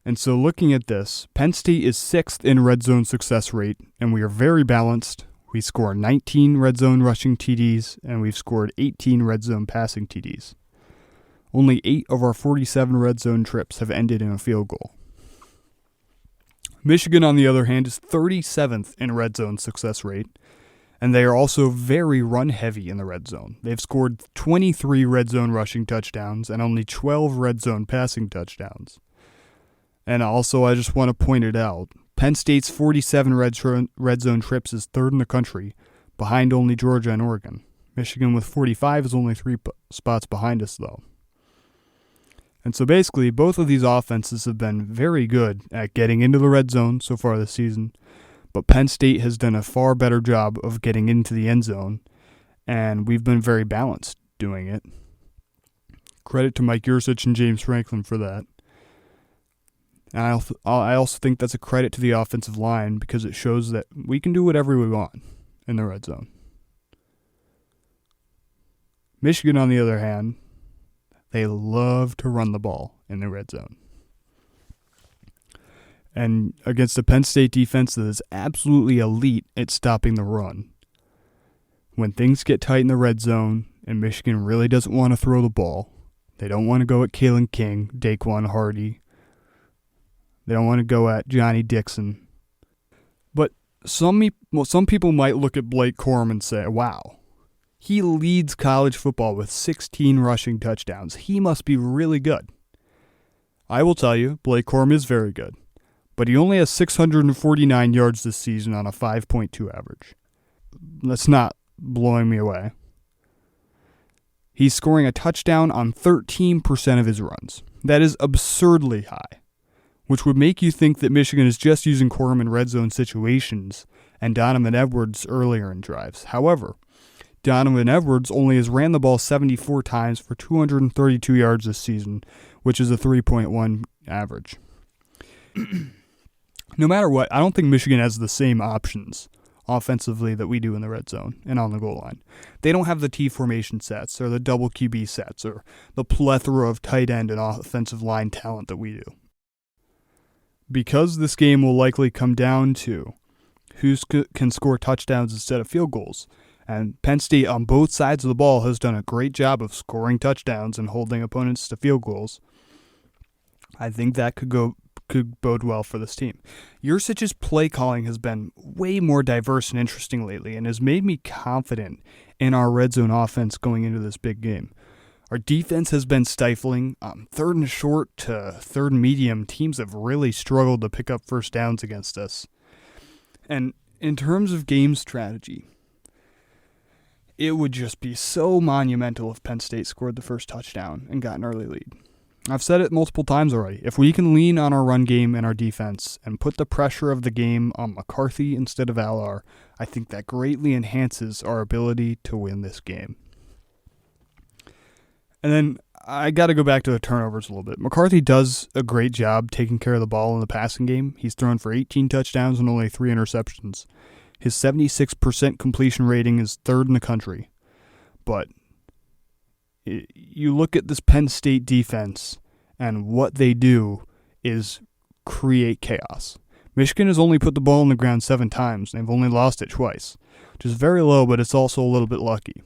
And so looking at this, Penn State is 6th in red zone success rate, and we are very balanced. We score 19 red zone rushing TDs, and we've scored 18 red zone passing TDs. Only 8 of our 47 red zone trips have ended in a field goal. Michigan, on the other hand, is 37th in red zone success rate, and they are also very run-heavy in the red zone. They've scored 23 red zone rushing touchdowns and only 12 red zone passing touchdowns. And also, I just want to point it out, Penn State's 47 red zone trips is 3rd in the country, behind only Georgia and Oregon. Michigan with 45 is only 3 spots behind us, though. And so basically, both of these offenses have been very good at getting into the red zone so far this season, but Penn State has done a far better job of getting into the end zone, and we've been very balanced doing it. Credit to Mike Yursich and James Franklin for that. And I also think that's a credit to the offensive line because it shows that we can do whatever we want in the red zone. Michigan, on the other hand, they love to run the ball in the red zone. And against a Penn State defense that is absolutely elite at stopping the run, when things get tight in the red zone and Michigan really doesn't want to throw the ball, they don't want to go at Kalen King, Daquan Hardy, they don't want to go at Johnny Dixon. But some people might look at Blake Corum and say, wow, he leads college football with 16 rushing touchdowns. He must be really good. I will tell you, Blake Corum is very good. But he only has 649 yards this season on a 5.2 average. That's not blowing me away. He's scoring a touchdown on 13% of his runs. That is absurdly high, which would make you think that Michigan is just using Corum in red zone situations and Donovan Edwards earlier in drives. However, Donovan Edwards only has ran the ball 74 times for 232 yards this season, which is a 3.1 average. No matter what, I don't think Michigan has the same options offensively that we do in the red zone and on the goal line. They don't have the T formation sets or the double QB sets or the plethora of tight end and offensive line talent that we do. Because this game will likely come down to who can score touchdowns instead of field goals, and Penn State on both sides of the ball has done a great job of scoring touchdowns and holding opponents to field goals, I think that could bode well for this team. Yursich's play calling has been way more diverse and interesting lately and has made me confident in our red zone offense going into this big game. Our defense has been stifling. 3rd and short to 3rd and medium, teams have really struggled to pick up first downs against us. And in terms of game strategy, it would just be so monumental if Penn State scored the first touchdown and got an early lead. I've said it multiple times already. If we can lean on our run game and our defense and put the pressure of the game on McCarthy instead of Allar, I think that greatly enhances our ability to win this game. And then I got to go back to the turnovers a little bit. McCarthy does a great job taking care of the ball in the passing game. He's thrown for 18 touchdowns and only 3 interceptions. His 76% completion rating is 3rd in the country. But you look at this Penn State defense, and what they do is create chaos. Michigan has only put the ball on the ground 7 times, and they've only lost it twice, which is very low, but it's also a little bit lucky.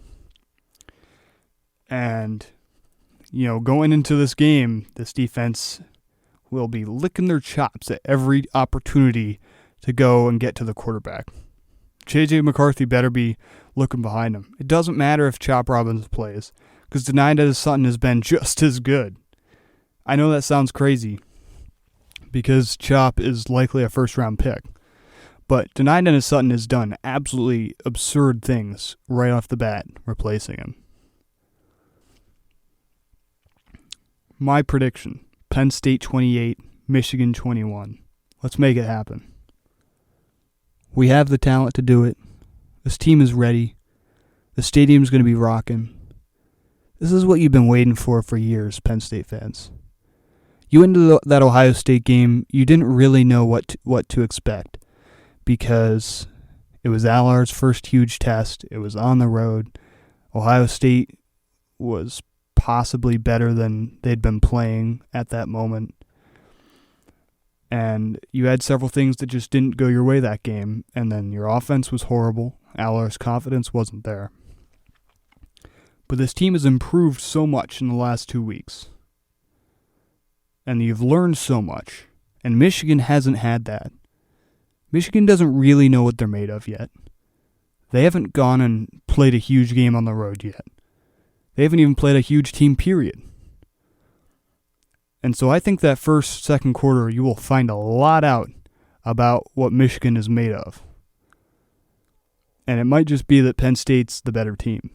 And, going into this game, this defense will be licking their chops at every opportunity to go and get to the quarterback. J.J. McCarthy better be looking behind him. It doesn't matter if Chop Robbins plays, because Denida Sutton has been just as good. I know that sounds crazy, because Chop is likely a first-round pick, but Denida Sutton has done absolutely absurd things right off the bat, replacing him. My prediction, Penn State 28, Michigan 21. Let's make it happen. We have the talent to do it. This team is ready. The stadium's going to be rocking. This is what you've been waiting for years, Penn State fans. You went into that Ohio State game, you didn't really know what to expect because it was Allar's first huge test. It was on the road. Ohio State was possibly better than they'd been playing at that moment. And you had several things that just didn't go your way that game, and then your offense was horrible. Aller's confidence wasn't there. But this team has improved so much in the last 2 weeks. And you've learned so much. And Michigan hasn't had that. Michigan doesn't really know what they're made of yet. They haven't gone and played a huge game on the road yet. They haven't even played a huge team, period. And so I think that second quarter, you will find a lot out about what Michigan is made of. And it might just be that Penn State's the better team.